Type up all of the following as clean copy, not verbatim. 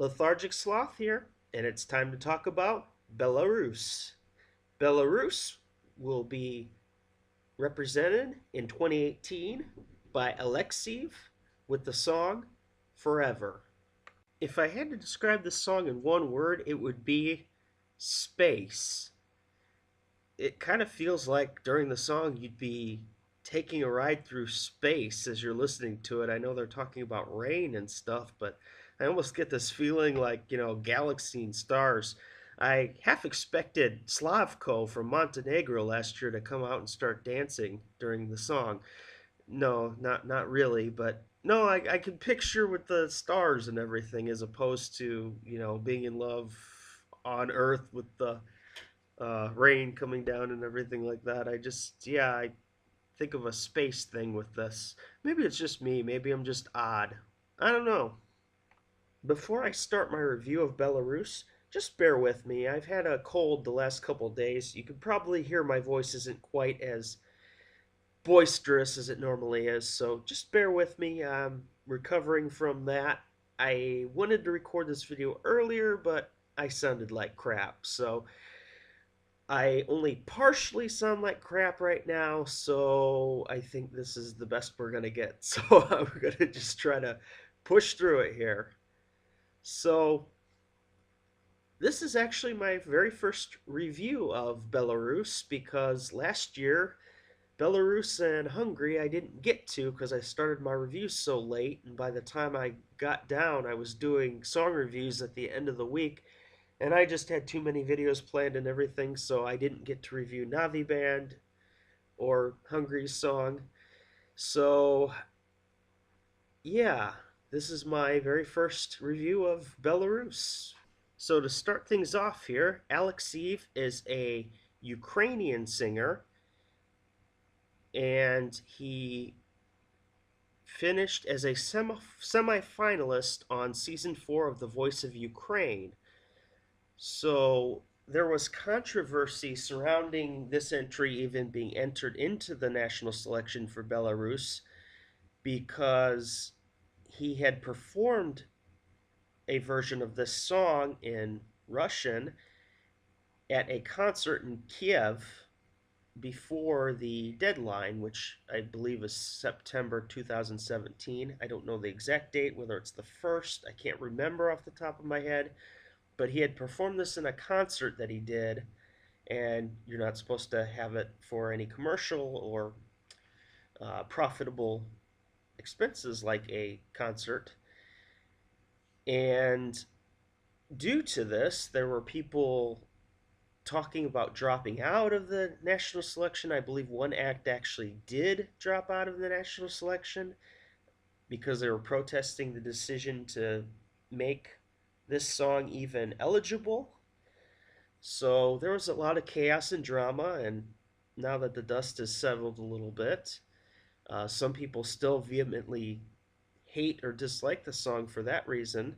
Lethargic Sloth here, and it's time to talk about Belarus. Belarus will be represented in 2018 by Alekseev with the song Forever. If I had to describe this song in one word, it would be space. It kind of feels like during the song you'd be taking a ride through space as you're listening to it. I know they're talking about rain and stuff, but I almost get this feeling like, galaxy and stars. I half expected Slavko from Montenegro last year to come out and start dancing during the song. No, not really, but no, I can picture with the stars and everything as opposed to, being in love on Earth with the rain coming down and everything like that. I think of a space thing with this. Maybe it's just me. Maybe I'm just odd. I don't know. Before I start my review of Belarus, just bear with me. I've had a cold the last couple of days. You can probably hear my voice isn't quite as boisterous as it normally is, so just bear with me. I'm recovering from that. I wanted to record this video earlier, but I sounded like crap, so I only partially sound like crap right now, so I think this is the best we're going to get. So I'm going to just try to push through it here. So this is actually my very first review of Belarus because last year Belarus and Hungary I didn't get to because I started my reviews so late, and by the time I got down I was doing song reviews at the end of the week, and I just had too many videos planned and everything, so I didn't get to review Naviband or Hungary's song. So, yeah, this is my very first review of Belarus. So, to start things off here, Alekseev is a Ukrainian singer, and he finished as a semi-finalist on season 4 of The Voice of Ukraine. So there was controversy surrounding this entry even being entered into the national selection for Belarus because he had performed a version of this song in Russian at a concert in Kiev before the deadline, which I believe is September 2017. I don't know the exact date, whether it's the first, I can't remember off the top of my head, but he had performed this in a concert that he did, and you're not supposed to have it for any commercial or profitable expenses like a concert. And due to this, there were people talking about dropping out of the national selection. I believe one act actually did drop out of the national selection because they were protesting the decision to make this song even eligible. So there was a lot of chaos and drama, and now that the dust has settled a little bit, some people still vehemently hate or dislike the song for that reason,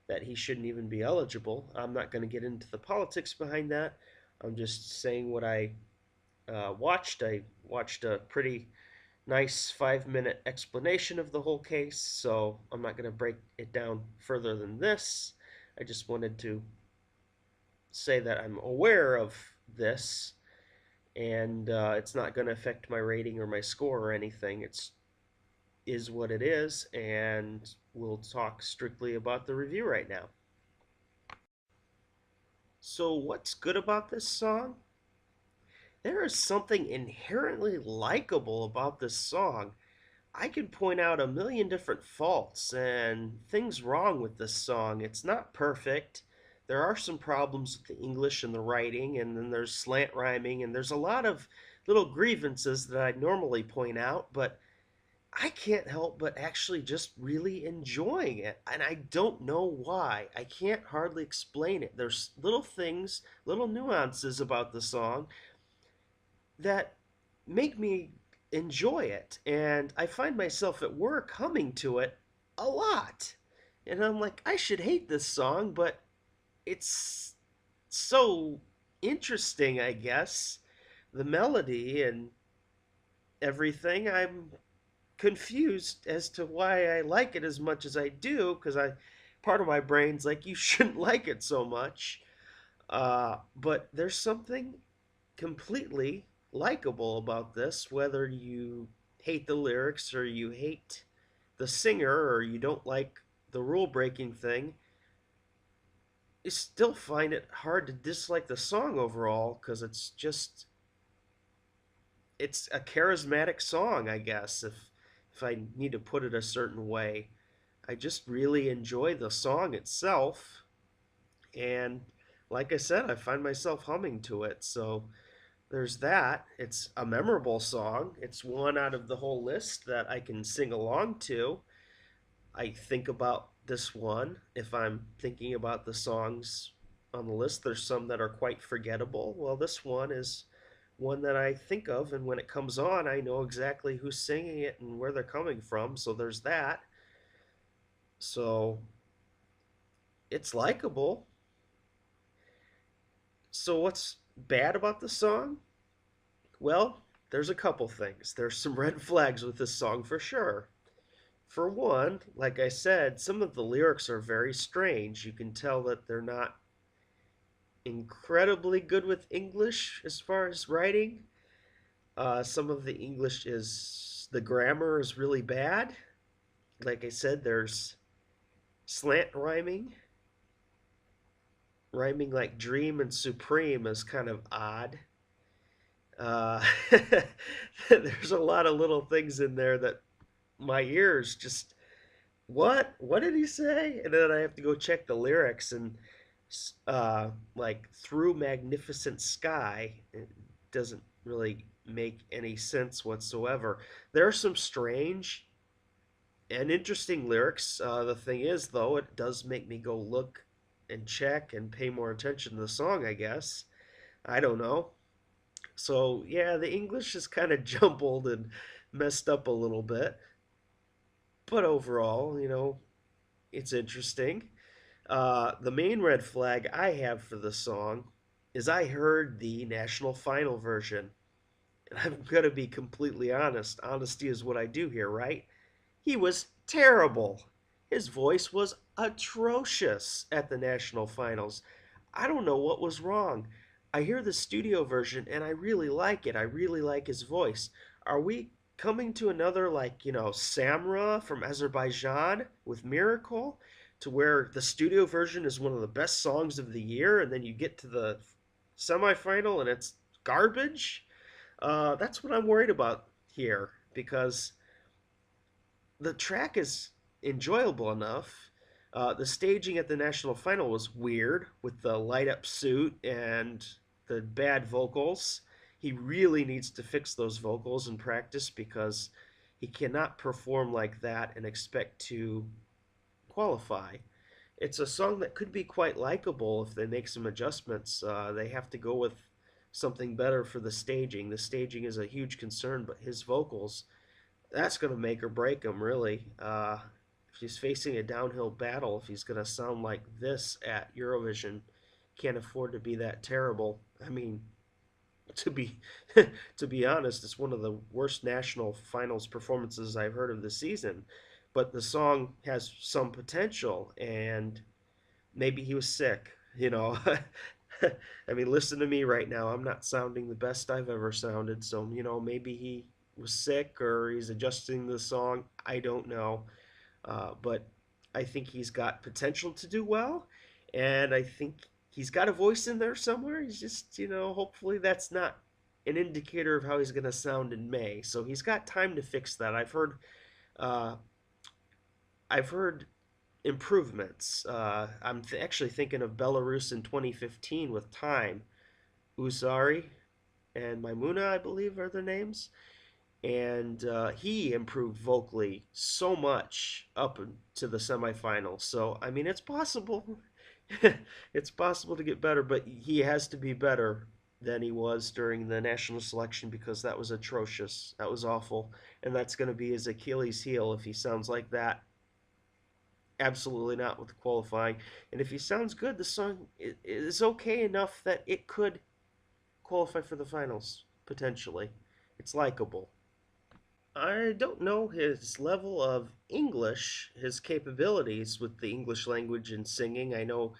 that he shouldn't even be eligible. I'm not going to get into the politics behind that. I'm just saying what I watched. I watched a pretty nice 5-minute explanation of the whole case, so I'm not going to break it down further than this. I just wanted to say that I'm aware of this, and it's not going to affect my rating or my score or anything. It's is what it is, and we'll talk strictly about the review right now. So, what's good about this song? There is something inherently likable about this song. I can point out a million different faults and things wrong with this song. It's not perfect. There are some problems with the English and the writing, and then there's slant rhyming, and there's a lot of little grievances that I'd normally point out, but I can't help but actually just really enjoying it. And I don't know why. I can't hardly explain it. There's little things, little nuances about the song that make me enjoy it. And I find myself at work humming to it a lot. And I'm like, I should hate this song, but it's so interesting, I guess. The melody and everything. I'm confused as to why I like it as much as I do because I part of my brain's like, you shouldn't like it so much. But there's something completely likable about this, whether you hate the lyrics or you hate the singer or you don't like the rule breaking thing. You still find it hard to dislike the song overall because it's a charismatic song, I guess, if I need to put it a certain way. I just really enjoy the song itself, and like I said, I find myself humming to it. So there's that. It's a memorable song. It's one out of the whole list that I can sing along to. I think about this one if I'm thinking about the songs on the list. There's some that are quite forgettable. Well, this one is one that I think of, and when it comes on, I know exactly who's singing it and where they're coming from. So there's that. So it's likable. So what's bad about the song? Well, there's a couple things. There's some red flags with this song for sure. For one, like I said, some of the lyrics are very strange. You can tell that they're not incredibly good with English as far as writing. Some of the English the grammar is really bad. Like I said, there's slant rhyming. Rhyming like dream and supreme is kind of odd. Uh, there's a lot of little things in there that my ears just, what did he say? And then I have to go check the lyrics, and like through magnificent sky, it doesn't really make any sense whatsoever. There are some strange and interesting lyrics. The thing is, though, it does make me go look and check and pay more attention to the song, I guess. I don't know. So yeah, the English is kind of jumbled and messed up a little bit, but overall, it's interesting. The main red flag I have for the song is I heard the national final version. And I'm going to be completely honest. Honesty is what I do here, right? He was terrible. His voice was atrocious at the national finals. I don't know what was wrong. I hear the studio version and I really like it. I really like his voice. Are we coming to another, like, Samra from Azerbaijan with Miracle, to where the studio version is one of the best songs of the year and then you get to the semifinal and it's garbage? That's what I'm worried about here, because the track is enjoyable enough. The staging at the national final was weird with the light up suit and the bad vocals. He really needs to fix those vocals in practice because he cannot perform like that and expect to qualify. It's a song that could be quite likable if they make some adjustments. They have to go with something better for the staging. The staging is a huge concern, but his vocals, that's going to make or break him, really. If he's facing a downhill battle, if he's going to sound like this at Eurovision, can't afford to be that terrible. I mean, to be to be honest, it's one of the worst national finals performances I've heard of the season. But the song has some potential, and maybe he was sick. I mean, listen to me right now. I'm not sounding the best I've ever sounded. So, maybe he was sick or he's adjusting the song. I don't know. But I think he's got potential to do well. And I think he's got a voice in there somewhere. He's just, hopefully that's not an indicator of how he's going to sound in May. So he's got time to fix that. Uh, I've heard improvements. I'm actually thinking of Belarus in 2015 with Time. Usari and Maimuna, I believe, are their names. And he improved vocally so much up to the semifinals. So, I mean, it's possible. It's possible to get better, but he has to be better than he was during the national selection because that was atrocious. That was awful. And that's going to be his Achilles heel if he sounds like that. Absolutely not with the qualifying. And if he sounds good, the song is okay enough that it could qualify for the finals, potentially. It's likable. I don't know his level of English, his capabilities with the English language and singing. I know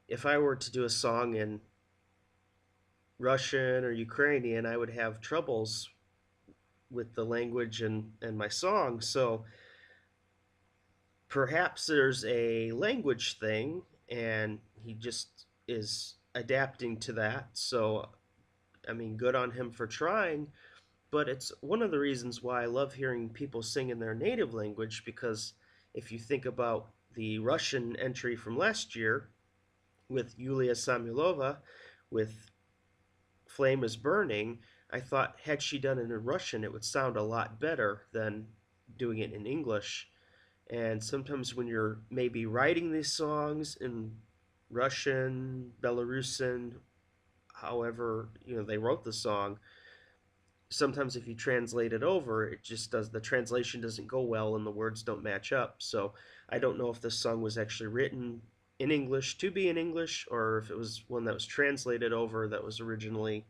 if I were to do a song in Russian or Ukrainian, I would have troubles with the language and my song. So perhaps there's a language thing and he just is adapting to that. So, I mean, good on him for trying. But it's one of the reasons why I love hearing people sing in their native language because if you think about the Russian entry from last year with Yulia Samylova with Flame is Burning, I thought had she done it in Russian, it would sound a lot better than doing it in English. And sometimes when you're maybe writing these songs in Russian, Belarusan, however, they wrote the song, sometimes if you translate it over, it just does the translation doesn't go well and the words don't match up. So I don't know if this song was actually written in English to be in English or if it was one that was translated over that was originally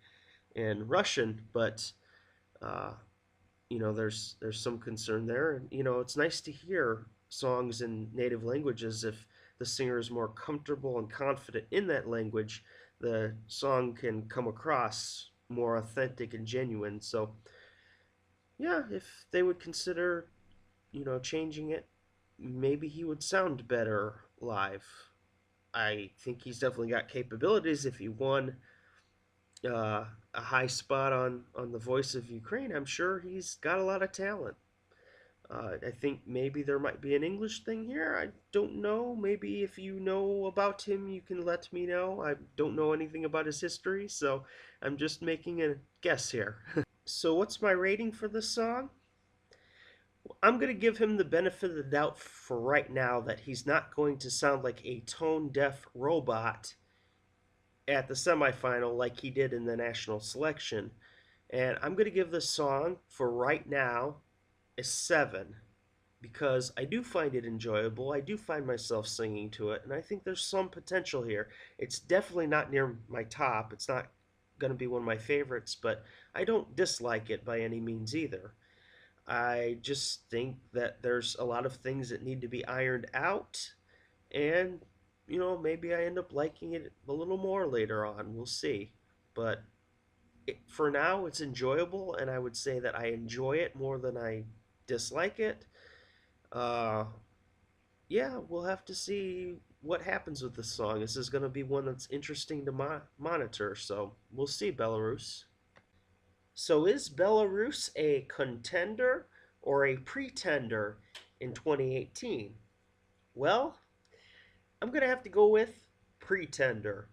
in Russian. But uh, there's some concern there, and it's nice to hear songs in native languages if the singer is more comfortable and confident in that language. The song can come across more authentic and genuine. So yeah, if they would consider, changing it, maybe he would sound better live. I think he's definitely got capabilities. If he won a high spot on the Voice of Ukraine, I'm sure he's got a lot of talent. I think maybe there might be an English thing here. I don't know. Maybe if you know about him, you can let me know. I don't know anything about his history, so I'm just making a guess here. So, what's my rating for this song? I'm going to give him the benefit of the doubt for right now that he's not going to sound like a tone deaf robot at the semifinal like he did in the national selection. And I'm going to give this song for right now a 7 because I do find it enjoyable. I do find myself singing to it, and I think there's some potential here. It's definitely not near my top. It's not going to be one of my favorites, but I don't dislike it by any means either. I just think that there's a lot of things that need to be ironed out, and maybe I end up liking it a little more later on. We'll see. But for now, it's enjoyable, and I would say that I enjoy it more than I dislike it. Uh, yeah, we'll have to see what happens with this song. This is going to be one that's interesting to monitor, so we'll see, Belarus. So, is Belarus a contender or a pretender in 2018? Well, I'm going to have to go with pretender.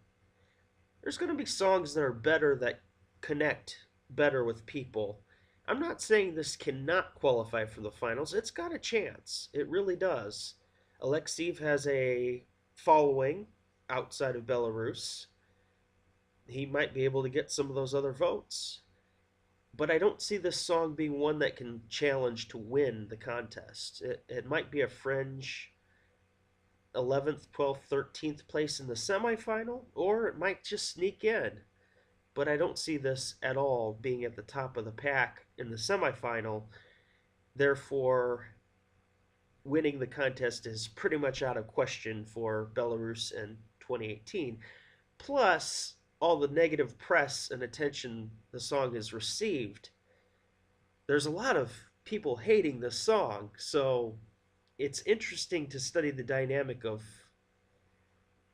There's going to be songs that are better that connect better with people. I'm not saying this cannot qualify for the finals. It's got a chance. It really does. Alekseev has a following outside of Belarus. He might be able to get some of those other votes. But I don't see this song being one that can challenge to win the contest. It might be a fringe 11th, 12th, 13th place in the semifinal, or it might just sneak in. But I don't see this at all being at the top of the pack in the semifinal. Therefore, winning the contest is pretty much out of question for Belarus in 2018. Plus, all the negative press and attention the song has received. There's a lot of people hating the song, so it's interesting to study the dynamic of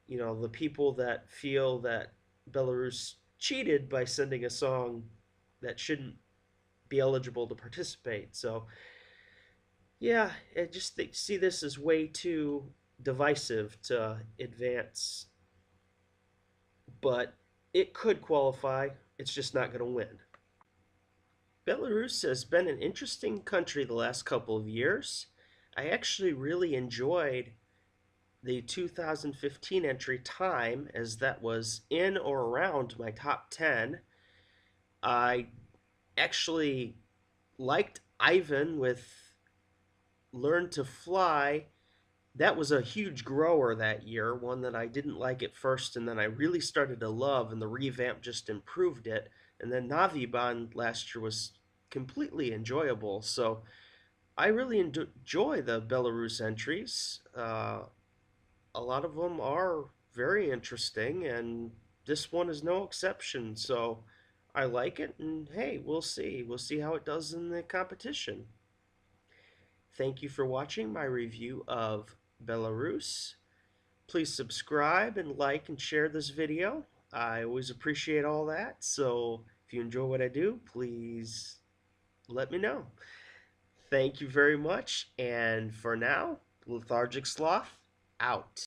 the people that feel that Belarus cheated by sending a song that shouldn't be eligible to participate. So yeah, I just see this as way too divisive to advance, but it could qualify. It's just not going to win. Belarus has been an interesting country the last couple of years. I actually really enjoyed the 2015 entry Time, as that was in or around my top 10. I actually liked Ivan with Learn to Fly. That was a huge grower that year, one that I didn't like at first, and then I really started to love, and the revamp just improved it. And then Naviband last year was completely enjoyable. So I really enjoy the Belarus entries. A lot of them are very interesting, and this one is no exception. So I like it, and hey, we'll see. We'll see how it does in the competition. Thank you for watching my review of Belarus. Please subscribe and like and share this video. I always appreciate all that. So if you enjoy what I do, please let me know. Thank you very much. And for now, Lethargic Sloth out.